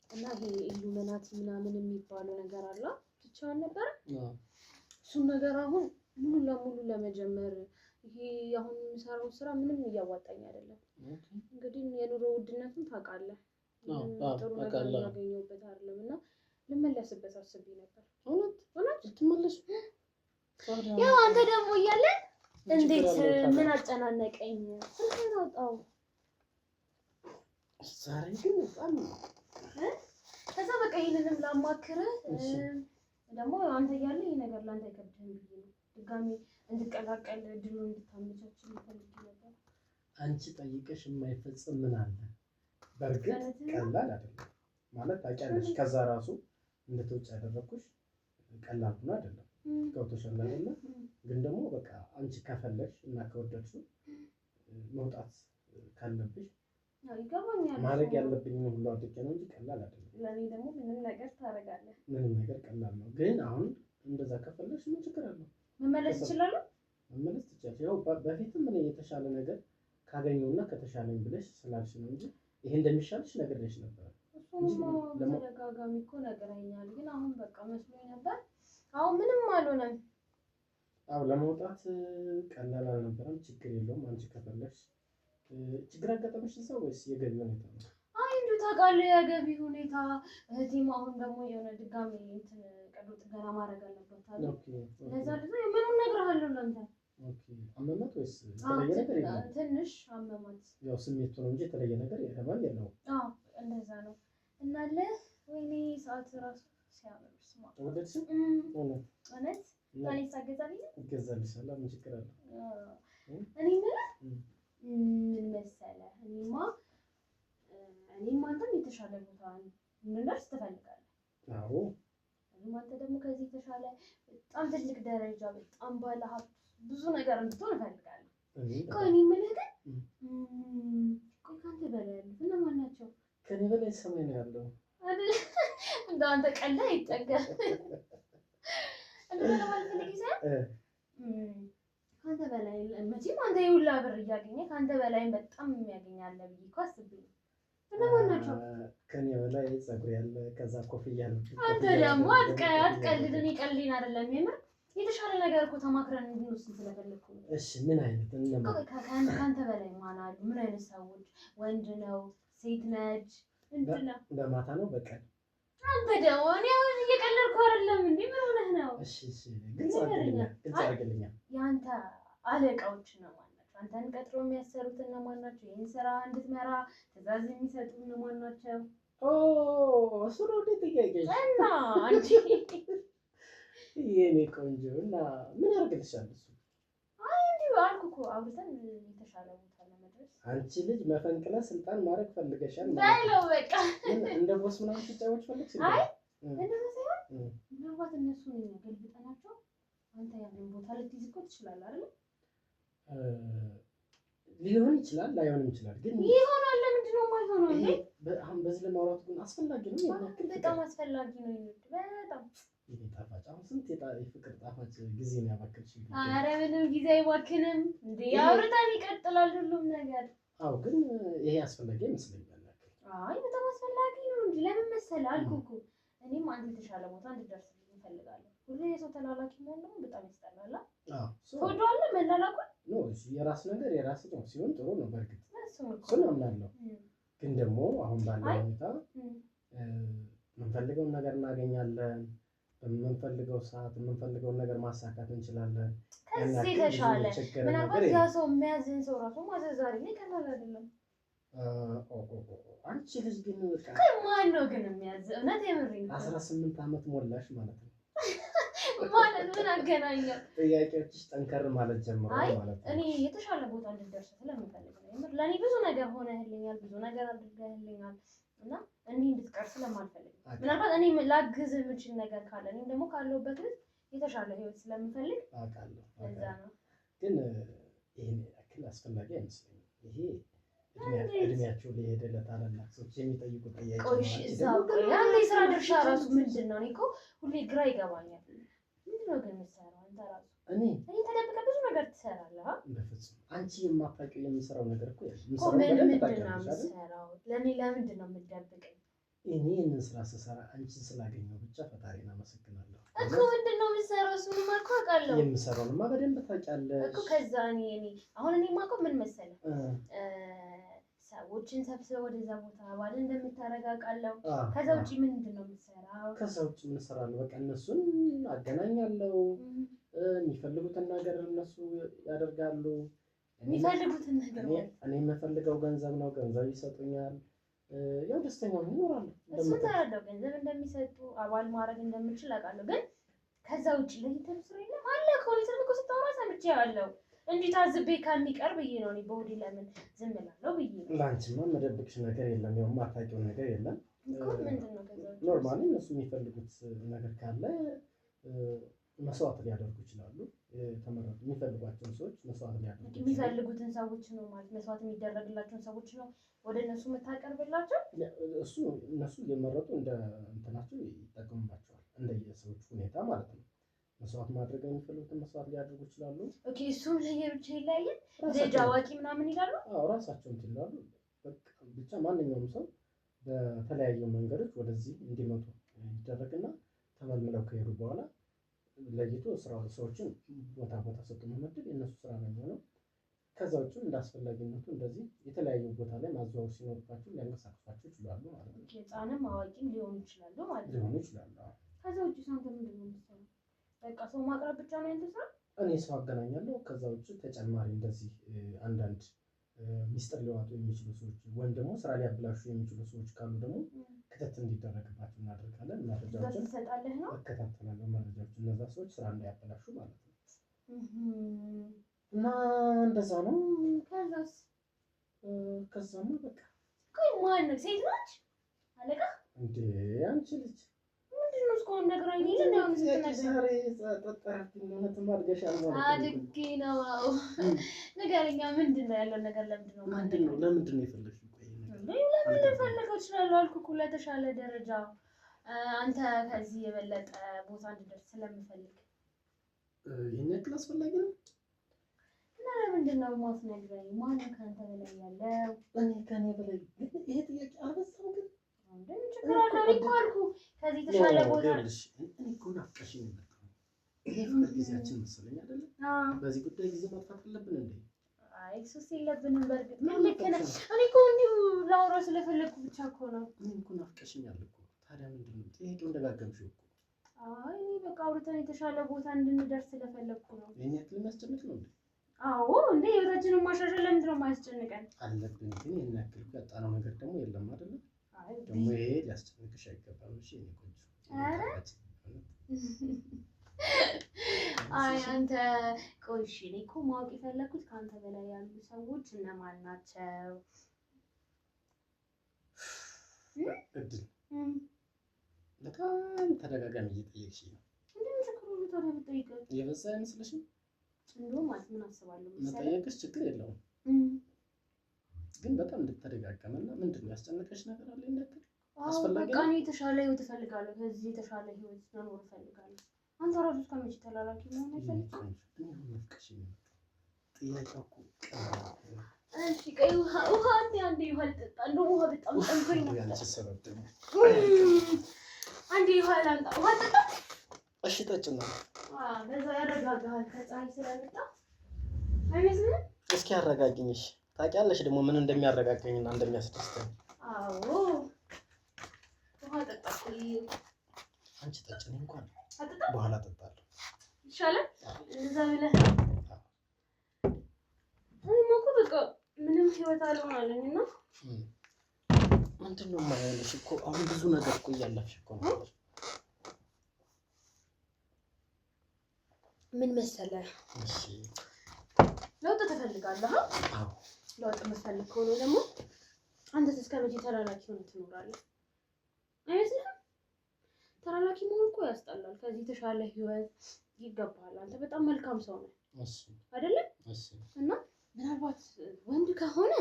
[SPEAKER 2] እና ይሄ ኢሉሚናቲ ምናምን የሚባለው ነገር አለ ብቻውን ነበር። እሱን ነገር አሁን ሙሉ ለሙሉ ለመጀመር ይሄ አሁን የምሰራው ስራ ምንም እያዋጣኝ አይደለም። እንግዲህ የኑሮ ውድነቱን ታውቃለህ፣ ጥሩ ነገር ያገኘሁበት አይደለም እና ልመለስበት አስቤ ነበር። እውነት ልትመለስ? ያው አንተ ደግሞ እያለን እንዴት ምን አጨናነቀኝ። ስልኬን አውጣው
[SPEAKER 4] ዛሬ ግን በጣም
[SPEAKER 2] ከዛ በቃ ይሄንንም ላማክርህ ደግሞ አንተ እያለ ይሄ ነገር ላንተ አይከብድህም ብዬ ነው ድጋሚ እንድቀላቀል እድሉን እንድታመቻችልኝ ፈልጌ ነበር።
[SPEAKER 4] አንቺ ጠይቀሽ የማይፈጽም ምን አለ? በእርግጥ ቀላል አይደለም ማለት ታውቂያለሽ። ከዛ ራሱ እንድትወጪ ያደረኩሽ ቀላል ሆኖ አይደለም። ገብቶሻል አይደለ? ግን ደግሞ በቃ አንቺ ከፈለግሽ እና ከወደድሽው መውጣት ካለብሽ
[SPEAKER 2] ይገባኛል።
[SPEAKER 4] ማድረግ ያለብኝ ሁሉ አድርጌ ነው እንጂ ቀላል አይደለም።
[SPEAKER 2] ለኔ ደግሞ ምንም ነገር ታደርጋለህ።
[SPEAKER 4] ምንም ነገር ቀላል ነው። ግን አሁን እንደዛ ከፈለግሽ ምን ችግር አለው?
[SPEAKER 2] መመለስ እችላለሁ።
[SPEAKER 4] መመለስ ትችያለሽ። ያው በፊትም እኔ የተሻለ ነገር ካገኘውና ከተሻለኝ ብለሽ ስላልሽ ነው እንጂ ይሄ እንደሚሻልሽ ነግሬሽ ነበር።
[SPEAKER 2] እሱማ በተደጋጋሚ እኮ ነግረኸኛል። ግን አሁን በቃ መስሎኝ ነበር። አሁን ምንም አልሆነም።
[SPEAKER 4] አዎ ለመውጣት ቀላል አልነበረም። ችግር የለውም። አንቺ ከፈለግሽ ችግር አጋጠመሽ እዛው ወይስ የገቢ ሁኔታ ነው?
[SPEAKER 2] አይ እንዲሁ ታውቃለህ የገቢ ሁኔታ። እህቴም አሁን ደግሞ የሆነ ድጋሚ እንትን ቀዶ ጥገና ማድረግ አለባት አለ። ለዛ ምንም እነግርሃለሁ ለአንተ።
[SPEAKER 4] አመመት ወይስ የተለየ ነገር የለም?
[SPEAKER 2] ትንሽ አመማት።
[SPEAKER 4] ያው ስሜቱ ነው እንጂ የተለየ ነገር የለማን የለውም።
[SPEAKER 2] አዎ እንደዛ ነው። እናለ ወይኔ ሰዓት ራሱ ሲያምር ስማ
[SPEAKER 4] ወደድሽ?
[SPEAKER 2] እውነት ታኔ ሳገዛልኝ
[SPEAKER 4] ይገዛልሻል። ምን ችግር አለ?
[SPEAKER 2] እኔ ምን መሰለህ እኔማ አንተም የተሻለ ቦታ እንድንደርስ ትፈልጋለህ።
[SPEAKER 4] አዎ
[SPEAKER 2] አንተ ደግሞ ከዚህ የተሻለ በጣም ትልቅ ደረጃ በጣም ባለ ሀብት ብዙ ነገር እንድትሆን እፈልጋለሁ። ቆይ እኔ የምልህ ግን ቆይ ከአንተ በላይ ያሉት እነማን ናቸው?
[SPEAKER 4] ከኔ በላይ ሰማይ ነው ያለው
[SPEAKER 2] አይደል? እንደው አንተ ቀልድ አይጠገም። እንደው ለማለት ፈልጌ ሳይሆን ከአንተ በላይ መቼም አንተ የሁላ ብር እያገኘህ ከአንተ በላይም በጣም የሚያገኝ አለ ብዬ እኮ አስቤ ነው። እነማን ናቸው?
[SPEAKER 4] ከኔ በላይ ፀጉር ያለ ከዛ ኮፍያ ያለ።
[SPEAKER 2] አንተ ደግሞ አትቀልድ። እኔ ቀልዴን አይደለም የምር የተሻለ ነገር እኮ ተማክረን እንድንወስን ስለፈለኩ ነው።
[SPEAKER 4] እሺ ምን አይነት
[SPEAKER 2] ከአንተ በላይ ማን አሉ? ምን አይነት ሰዎች? ወንድ ነው ሴት ነች? ምንድን ነው?
[SPEAKER 4] በማታ ነው በቀን?
[SPEAKER 2] አንተ ደግሞ እኔ አሁን እየቀለድኩ አይደለም እንዴ? ምን ሆነህ ነው?
[SPEAKER 4] እሺ ግልጽ አድርግልኛል።
[SPEAKER 2] የአንተ አለቃዎች እነማን ናቸው? አንተን ቀጥሮ የሚያሰሩት እነማን ናቸው? ይህን ስራ እንድትመራ ትዕዛዝ የሚሰጡ እነማን ናቸው?
[SPEAKER 4] እሱ ነው እንዴ ጥያቄ?
[SPEAKER 2] እና አንቺ
[SPEAKER 4] የኔ ቆንጆ እና ምን ያደርግልሻል እሱ?
[SPEAKER 2] እንዲሁ አልኩ እኮ አውርተን የተሻለ ቦታ ለመድረስ።
[SPEAKER 4] አንቺ ልጅ መፈንቅለ ስልጣን ማድረግ ፈልገሻል
[SPEAKER 2] ባይለው በቃ
[SPEAKER 4] እንደ ቦስ ምናምን ትጫወች ፈልግሽ?
[SPEAKER 2] አይ እንደዛ ሳይሆን ምናልባት እነሱን ገልብጠናቸው አንተ ያንን ቦታ ልትይዝ እኮ ትችላለህ አይደል?
[SPEAKER 4] ሊሆን ይችላል ላይሆንም ይችላል። ግን
[SPEAKER 2] ይሆናል። ለምንድን ነው የማይሆነው? እንዴ
[SPEAKER 4] አሁን በዚህ ለማውራት ግን አስፈላጊ ነው።
[SPEAKER 2] በጣም አስፈላጊ ነው። በጣም
[SPEAKER 4] ይሄ ጣፋጭ አሁን ስንት የፍቅር ጣፋጭ ጊዜ ነው ያባከልሽ?
[SPEAKER 2] ኧረ ምንም ጊዜ አይባክንም እንዴ አውርተን ይቀጥላል ሁሉም ነገር።
[SPEAKER 4] አዎ ግን ይሄ አስፈላጊ ይመስለኛል።
[SPEAKER 2] አይ በጣም አስፈላጊ ነው እንጂ ለምን መሰለህ አልኩህ እኮ እኔም አንተ የተሻለ ቦታ እንድትደርስልኝ እፈልጋለሁ። ሁሌ የሰው ተላላኪ መሆን ደግሞ በጣም ያስጠላል።
[SPEAKER 4] አዎ
[SPEAKER 2] ትወደዋለህ መላላኩን?
[SPEAKER 4] ነው የራስ ነገር የራስ ነው ሲሆን ጥሩ ነው። በእርግጥ
[SPEAKER 2] እሱን
[SPEAKER 4] አምናለሁ። ግን ደግሞ አሁን ባለው ሁኔታ የምንፈልገውን ነገር እናገኛለን። በምንፈልገው ሰዓት የምንፈልገውን ነገር ማሳካት እንችላለን።
[SPEAKER 2] ከዚህ የተሻለ ምናልባት ያ ሰው የሚያዝን ሰው ራሱ ማዘዛሪ ላይ ቀላል አይደለም።
[SPEAKER 4] አንቺ ልጅ ግን በቃ
[SPEAKER 2] ማን ነው ግን የሚያዝ? እውነት የምሬን
[SPEAKER 4] 18 ዓመት ሞላሽ ማለት ነው።
[SPEAKER 2] ማለት ምን አገናኘው?
[SPEAKER 4] ጥያቄዎችሽ ጠንከር ማለት ጀምሮ ማለት ነው።
[SPEAKER 2] እኔ የተሻለ ቦታ እንድደርስ ስለምፈልግ ነው። የምር ለእኔ ብዙ ነገር ሆነህልኛል፣ ብዙ ነገር አድርገህልኛል እና እንዲህ እንድትቀር ስለማልፈልግ ምናልባት እኔ ላግዝ የምችል ነገር ካለ እኔም ደግሞ ካለሁበት ልጅ የተሻለ ህይወት ስለምፈልግ
[SPEAKER 4] አውቃለሁ።
[SPEAKER 2] እዛ ነው።
[SPEAKER 4] ግን ይሄን ያክል አስፈላጊ አይመስለኝም። ይሄ እድሜያቸው ሊሄድ ለታላላቅ ሰዎች የሚጠይቁት ጥያቄ ነው።
[SPEAKER 2] ቆይ እዛው ያን የስራ ድርሻ ራሱ ምንድን ነው? እኔ እኮ ሁሌ ግራ ይገባኛል። ምንድን ነው ግን የምትሰራው አንተ ራሱ?
[SPEAKER 4] እኔ
[SPEAKER 2] ተደብቀህ ብዙ ነገር ትሰራለህ።
[SPEAKER 4] በፍጹም አንቺ የማታውቂው የምሰራው ነገር እኮ
[SPEAKER 2] ምንድን ነው የምትሰራው? ለምንድን ነው የምትደብቀኝ?
[SPEAKER 4] እኔ ይህንን ስራ ስሰራ አንቺን ስላገኘው ብቻ ፈጣሪን አመሰግናለሁ
[SPEAKER 2] እኮ። ምንድን ነው የምትሰራው? እሱንማ እኮ አውቃለሁ።
[SPEAKER 4] የምሰራውንማ በደንብ ታውቂያለሽ
[SPEAKER 2] እኮ። ከዛ አሁን እኔ የማውቀው ምን መሰለህ ሰዎችን ሰብስበው ወደዛ ቦታ ባል እንደምታረጋ አውቃለሁ። ከዛ ውጪ ምንድን ነው የምትሰራው?
[SPEAKER 4] ከዛ ውጪ ምን እሰራለሁ? በቃ እነሱን አገናኛለሁ። የሚፈልጉትን ነገር እነሱ ያደርጋሉ።
[SPEAKER 2] የሚፈልጉትን ነገር
[SPEAKER 4] እኔ የምፈልገው ገንዘብ ነው፣ ገንዘብ ይሰጡኛል። ያው ደስተኛ ሆኜ እኖራለሁ።
[SPEAKER 2] እሱን ተረዳው። ገንዘብ እንደሚሰጡ አባል ማድረግ እንደምችል አውቃለሁ። ግን ከዛ ውጪ ለይተህ ስራ የለም አለ ከሆነ ስልክ ስታወራ ሰምቼዋለሁ እንጂ ታዝቤ ከሚቀር ብዬ ነው። እኔ በሆዴ ለምን ዝም እላለሁ ብዬ ነው።
[SPEAKER 4] ለአንቺማ መደብቅሽ ነገር የለም፣ ያው የማታውቂው ነገር የለም።
[SPEAKER 2] ምንድን ነው ከዛ ውጪ?
[SPEAKER 4] ኖርማሊ እነሱ የሚፈልጉት ነገር ካለ መስዋዕት ሊያደርጉ ይችላሉ። የተመረጡ የሚፈልጓቸውን ሰዎች መስዋዕት ሊያደርጉ ይችላሉ።
[SPEAKER 2] የሚፈልጉትን ሰዎች ነው ማለት መስዋዕት የሚደረግላቸውን ሰዎች ነው ወደ እነሱ የምታቀርብላቸው?
[SPEAKER 4] እሱ እነሱ እየመረጡ እንደ እንትናቸው ይጠቀሙባቸዋል፣ እንደየሰዎች ሁኔታ ማለት ነው። መስዋዕት ማድረግ የሚፈልጉትን መስዋዕት ሊያደርጉ ይችላሉ።
[SPEAKER 2] ኦኬ እሱም ለየብቻ ይለያያል። ልጅ አዋቂ ምናምን ይላሉ።
[SPEAKER 4] አዎ ራሳቸው እንትን ይላሉ። በቃ ብቻ ማንኛውም ሰው በተለያዩ መንገዶች ወደዚህ እንዲመጡ ይደረግና ተመልምለው ከሄዱ በኋላ ለይቶ ሰዎችን ቦታ ሰጥቶ መመደብ የእነሱ ስራ ነው የሚሆነው። ከዛ ውጭ እንደ አስፈላጊነቱ እንደዚህ የተለያዩ ቦታ ላይ ማዘዋወር ሲኖርባቸው ሊያንቀሳቅሷቸው ይችላሉ ማለት ነው።
[SPEAKER 2] ህፃንም አዋቂም ሊሆኑ ይችላሉ ማለት ነው።
[SPEAKER 4] ሊሆኑ ይችላሉ።
[SPEAKER 2] ከዛ ውጭ ሳንተ ምንድን ነው የምትሰራው? በቃ ሰው ማቅረብ ብቻ ነው ያንተ ስራ?
[SPEAKER 4] እኔ ሰው አገናኛለሁ። ከዛ ውጭ ተጨማሪ እንደዚህ አንዳንድ ሚስጥር ሊዋጡ የሚችሉ ሰዎች ወይም ደግሞ ስራ ሊያበላሹ የሚችሉ ሰዎች ካሉ ደግሞ ክትትል እንዲደረግባቸው እናደርጋለን። መረጃዎችን
[SPEAKER 2] ትሰጣለህ ነው?
[SPEAKER 4] እከታተላለሁ መረጃዎችን እነዛ ሰዎች ስራ እንዳያበላሹ ማለት ነው። እና እንደዛ ነው። ከዛማ በቃ
[SPEAKER 2] ቆይ ማን ነው? ሴት ነች አለቃ እንዴ?
[SPEAKER 4] አንቺ ልጅ
[SPEAKER 2] ምንድነው እስካሁን ነግራኝ የለ ነው
[SPEAKER 4] ዛሬ ተጠራጥኝ ነው ተማርገሻል ማለት ነው።
[SPEAKER 2] አድጌ ነው ነገርኛ ምንድነው ያለው ነገር?
[SPEAKER 4] ለምንድነው የፈለግሽው?
[SPEAKER 2] ለምን ልፈልገው እችላለሁ አልኩህ እኮ ለተሻለ ደረጃ አንተ ከዚህ የበለጠ ቦታ እንድደርስ ስለምፈልግ።
[SPEAKER 4] ይሄን ያክል አስፈላጊ ነው?
[SPEAKER 2] እና ለምንድነው የማትነግረኝ? ማነው ከአንተ በላይ ያለው?
[SPEAKER 4] እኔ ከኔ በላይ ይሄ ጥያቄ አልበዛም ግን
[SPEAKER 2] እንደምን ችግር አለው? እኔ እኮ አልኩህ ከዚህ የተሻለ ቦታ
[SPEAKER 4] እኔ እኮ ናፍቀሽኝ ነው። ይሄ ፍቅር ጊዜያችን መሰለኝ አይደለ? በዚህ ጉዳይ ጊዜ ማጥፋት አለብን እንዴ?
[SPEAKER 2] አይ እሱስ የለብንም። በእርግጥ ምን ልክ ነህ። እኔ እኮ እንዲሁ ላውራ ስለፈለግኩ ብቻ እኮ ነው።
[SPEAKER 4] እኔ እኮ ናፍቀሽኛል እኮ። ታዲያ ምንድን ነው ጥያቄውን ደጋገምሽው እኮ።
[SPEAKER 2] አይ እኔ በቃ አውርተን የተሻለ ቦታ እንድንደርስ ስለፈለግኩ ነው።
[SPEAKER 4] ይሄን ያክል የሚያስጨንቅ ነው እንዴ?
[SPEAKER 2] አዎ እንዴ ህይወታችንን ማሻሻል ለምንድን ነው የማያስጨንቀን?
[SPEAKER 4] አለብን ግን ይሄን ያክል ያጣነው ነገር ደግሞ የለም አይደለ?
[SPEAKER 2] አይ
[SPEAKER 4] ደግሞ ይሄ ሊያስጨንቅሽ አይገባም። እሺ እኔ ቆንጆ
[SPEAKER 2] ኧረ አይ አንተ ቆይ እሺ እኔ እኮ ማወቅ የፈለኩት ከአንተ በላይ ያሉ ሰዎች እነማን ናቸው?
[SPEAKER 4] እድል በጣም ተደጋጋሚ እየጠየቅሽኝ ነው።
[SPEAKER 2] እንደምን ችግር ነው ታዲያ ብጠይቅህ?
[SPEAKER 4] የበዛ አይመስልሽም?
[SPEAKER 2] እንደውም ማለት ምን አስባለሁ መሰለህ
[SPEAKER 4] መጠየቅሽ ችግር የለውም ግን በጣም እንድትደጋገመና ምንድን ነው ያስጨነቀሽ ነገር አለ? ይነገር አስፈላጊ
[SPEAKER 2] በቃ እኔ የተሻለ ህይወት እፈልጋለሁ። ከዚህ የተሻለ ህይወት መኖር እፈልጋለሁ። አንተ ራሱ እስከመቼ ተላላኪ መሆን አይፈልግም?
[SPEAKER 4] ጥያቄው እኮ
[SPEAKER 2] እሺ ቀይ ውሃ አንዴ ውሃ ልጠጣ። እንደውም ውሃ በጣም ጠምቶኝ ነው። አንዴ ውሃ ላምጣ። ውሃ ጠጣ።
[SPEAKER 4] እሺ ጠጭና
[SPEAKER 2] በዛ ያረጋጋሃል ከፀሐይ ስለመጣ አይመስልም?
[SPEAKER 4] እስኪ አረጋግኝ። እሺ ታውቂያለሽ ደግሞ ምን እንደሚያረጋጋኝና እንደሚያስደስተኝ።
[SPEAKER 2] አዎ ውሃ ጠጣ።
[SPEAKER 4] አንቺ ጠጭ። እኔ እንኳን
[SPEAKER 2] አጠጣ
[SPEAKER 4] በኋላ እጠጣለሁ
[SPEAKER 2] ይሻላል። እዛ ብለህ እኔማ እኮ በቃ ምንም ህይወት አልሆናለኝ እና
[SPEAKER 4] ምንድን ነው የማይሆንሽ እኮ አሁን ብዙ ነገር እኮ እያለፍሽ እኮ ነው።
[SPEAKER 2] ምን መሰለህ
[SPEAKER 4] እሺ
[SPEAKER 2] ለውጥ ትፈልጋለህ?
[SPEAKER 4] አዎ
[SPEAKER 2] ለውጥ የምትፈልግ ከሆነ ደግሞ አንተስ እስከ መቼ ተላላኪ ሆነህ ትኖራለህ? አይመስልህም? ተላላኪ መሆን እኮ ያስጠላል። ከዚህ የተሻለ ህይወት ይገባሃል። አንተ በጣም መልካም ሰው ነህ አይደለም? እና ምናልባት ወንድ ከሆነ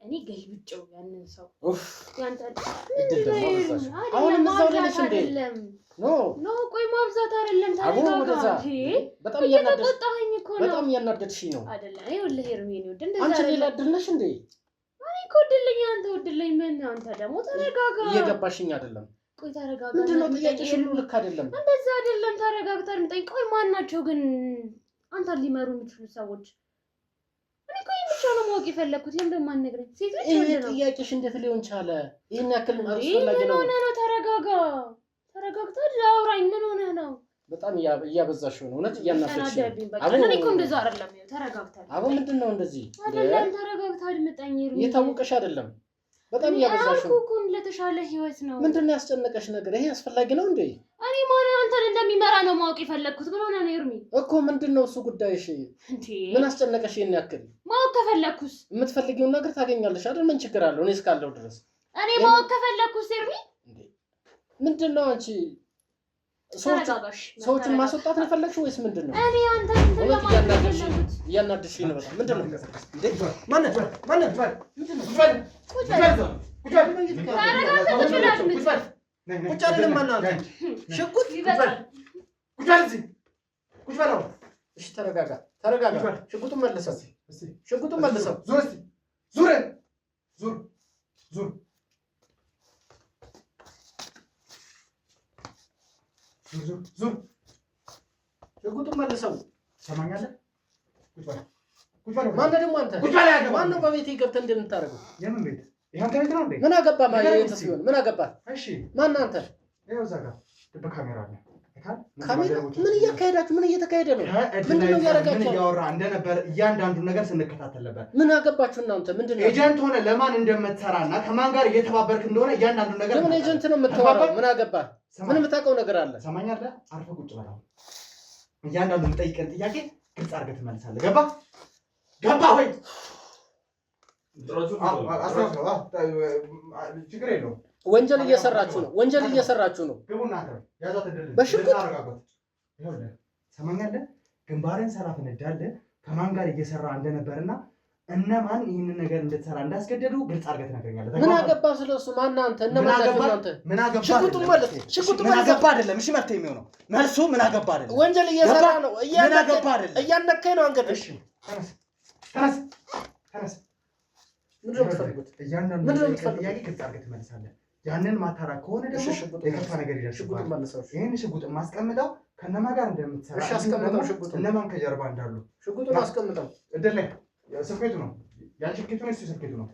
[SPEAKER 2] እኔ ገልብጬው ያንን ሰው ያንተ አይደለም ኖ ቆይ ማብዛት አይደለም። ታሪካጋ
[SPEAKER 4] በጣም እያናደድሽኝ እኮ ነው። በጣም እያናደድሽኝ ነው አይደለም?
[SPEAKER 2] ይኸውልህ ሄርሜን ይወድ እንደዛ
[SPEAKER 4] አንቺ ሌላ እድል ነሽ እንዴ?
[SPEAKER 2] እኔ እኮ እድልኝ አንተ ወድልኝ። ምን አንተ ደግሞ ተረጋጋ።
[SPEAKER 4] እየገባሽኝ አይደለም።
[SPEAKER 2] ቆይ ተረጋጋ።
[SPEAKER 4] ምንድን ነው ጥያቄሽ? ሁሉ ልክ አይደለም።
[SPEAKER 2] እንደዛ አይደለም። ተረጋግተህ የምጠይቅ ቆይ ማን ናቸው ግን አንተን ሊመሩ የሚችሉ ሰዎች? እኔ እኮ ብቻ ነው ማወቅ የፈለኩት። ለምን ደግሞ አትነግረኝ? ሴት ልጅ ወንድ ነው።
[SPEAKER 4] ጥያቄሽ እንዴት ሊሆን ቻለ? ይሄን ያክል አስፈላጊ ነው?
[SPEAKER 2] ምን ሆነህ ነው? ተረጋጋ። ተረጋግተህ አውራኝ። ምን ሆነህ ነው?
[SPEAKER 4] በጣም እያበዛሽው ነው። እውነት እያናፈሽ ነው።
[SPEAKER 2] እኔ እኮ እንደዛ አይደለም። ተረጋግተህ
[SPEAKER 4] አቦ ምንድን ነው እንደዚህ?
[SPEAKER 2] አይደለም ተረጋግተህ አድምጠኝ።
[SPEAKER 4] እየታወቀሽ አይደለም። በጣም እያበዛሽው ነው
[SPEAKER 2] እኮ ለተሻለ ህይወት ነው።
[SPEAKER 4] ምንድን ነው ያስጨነቀሽ ነገር? ይሄ አስፈላጊ ነው እንዴ?
[SPEAKER 2] እኔ ማን አንተን እንደሚመራ ነው ማወቅ የፈለኩት። ምን ሆነህ ነው ኤርሚ?
[SPEAKER 4] እኮ ምንድን ነው እሱ ጉዳይሽ? እንዴ ምን አስጨነቀሽ? ይሄን ያክል
[SPEAKER 2] ማወቅ ከፈለኩስ
[SPEAKER 4] የምትፈልጊውን ነገር ታገኛለሽ አይደል? ምን ችግር አለው? እኔ እስካለሁ ድረስ
[SPEAKER 2] እኔ ማወቅ ከፈለኩስ ኤርሚ
[SPEAKER 4] እንዴ ምንድን ነው አንቺ ሰዎችን ማስወጣት ነው የፈለግሽው ወይስ ምንድን ነው?
[SPEAKER 2] እኔ አንተ
[SPEAKER 4] እያናደድሽኝ ነው በጣም። ምንድን ነው ተረጋጋ። ሽጉጡን መልሰው። ሽጉጡን መልሰው። ዙር ሽጉጡን መልሰው።
[SPEAKER 1] ሰማኛለህ?
[SPEAKER 4] ማነው ደግሞ አንተ? ማነው በቤቴ ገብተህ እንደምታደርገው?
[SPEAKER 1] የምን ቤት? ይሄን ከቤት ነው እንዴ?
[SPEAKER 4] ምን አገባህ? ማለት ሲሆን ምን አገባህ?
[SPEAKER 1] እሺ
[SPEAKER 4] ማነው አንተ?
[SPEAKER 1] ይኸው እዛ ጋር በካሜራ አለ።
[SPEAKER 4] ካሜራ ምን እያካሄዳችሁ ምን እየተካሄደ ነው? ምንድነው ያደረጋችሁ?
[SPEAKER 1] ምን እያወራ እንደነበር እያንዳንዱ ነገር ስንከታተል ነበር።
[SPEAKER 4] ምን አገባችሁ እናንተ? ምንድነው
[SPEAKER 1] ኤጀንት ሆነ ለማን እንደምትሰራና ከማን ጋር እየተባበርክ እንደሆነ እያንዳንዱ ነገር
[SPEAKER 4] ለምን ኤጀንት ነው የምትወራው? ምን አገባ? ምን የምታውቀው ነገር አለ?
[SPEAKER 1] ሰማኛለህ? አርፈህ ቁጭ በል። እያንዳንዱ የምጠይቀን ጥያቄ ግልጽ አድርገህ ትመልሳለህ። ገባ ወይ? ችግር የለውም።
[SPEAKER 4] ወንጀል እየሰራችሁ ነው። ወንጀል እየሰራችሁ ነው።
[SPEAKER 1] ግቡና ያዛት ድል
[SPEAKER 4] በሽጉጥ
[SPEAKER 1] አረጋጋት። ይኸውልህ ሰማኛለህ? ግንባርን ሰላፍ እንዳለ ከማን ጋር እየሰራ እንደነበርና እነማን ይህንን ነገር እንድትሰራ እንዳስገደዱ ግልጽ አድርገህ ትነግረኛለህ።
[SPEAKER 4] ምን አገባ ስለሱ? ማን አንተ? እነማን ናቸው አንተ?
[SPEAKER 1] ምን አገባ?
[SPEAKER 4] ሽጉጡ ማለት ነው። ሽጉጡ
[SPEAKER 1] ምን አገባ አይደለም። እሺ መፍትሄ የሚሆነው መልሱ ምን አገባ አይደለም።
[SPEAKER 4] ወንጀል እየሰራ ነው።
[SPEAKER 1] ምን አገባ አይደለም።
[SPEAKER 4] እያነካኝ ነው አንገት።
[SPEAKER 1] እሺ ተነስ። ምንድነው የምትፈልጉት? ምንድነው የምትፈልጉት? ጥያቄ ግልጽ አድርገህ ትመልሳለህ። ያንን ማታራ ከሆነ ደግሞ የከፋ ነገር ይደርስብሃል። ይሄን ሽጉጥ ማስቀምጠው ከነማን ጋር እንደምትሰራ
[SPEAKER 4] እሺ፣ አስቀምጠው። ሽጉጥ
[SPEAKER 1] እነማን ከጀርባ እንዳሉ
[SPEAKER 4] ሽጉጡን አስቀምጠው።
[SPEAKER 1] እድል ላይ ስልኬቱ ነው ያልሽኬቱ ነው። እሱ ስልኬቱ ነው።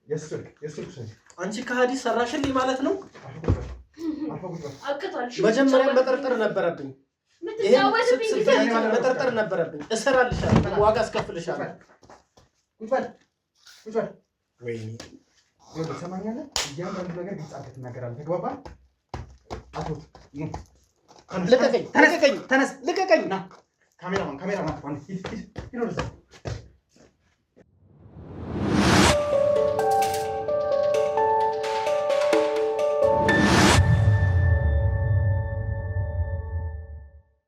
[SPEAKER 1] የስልክ ስልክ
[SPEAKER 4] አንቺ ከሃዲ ሰራሽልኝ ማለት ነው።
[SPEAKER 2] አቅቷል።
[SPEAKER 4] መጀመሪያ መጠርጠር ነበረብኝ። መጠርጠር ነበረብኝ። እሰራልሻለሁ፣ ዋጋ አስከፍልሻለሁ።
[SPEAKER 1] ቁጭ በል። ወይኔ ሰማኛለህ? እያንዳንዱ ነገር ግልጽ አድርገህ ትናገራለህ። ተግባባን? አቶት
[SPEAKER 4] ልቀቀኝ። ተነስ፣ ልቀቀኝ።
[SPEAKER 1] ካሜራማን ሂድ ወደዛ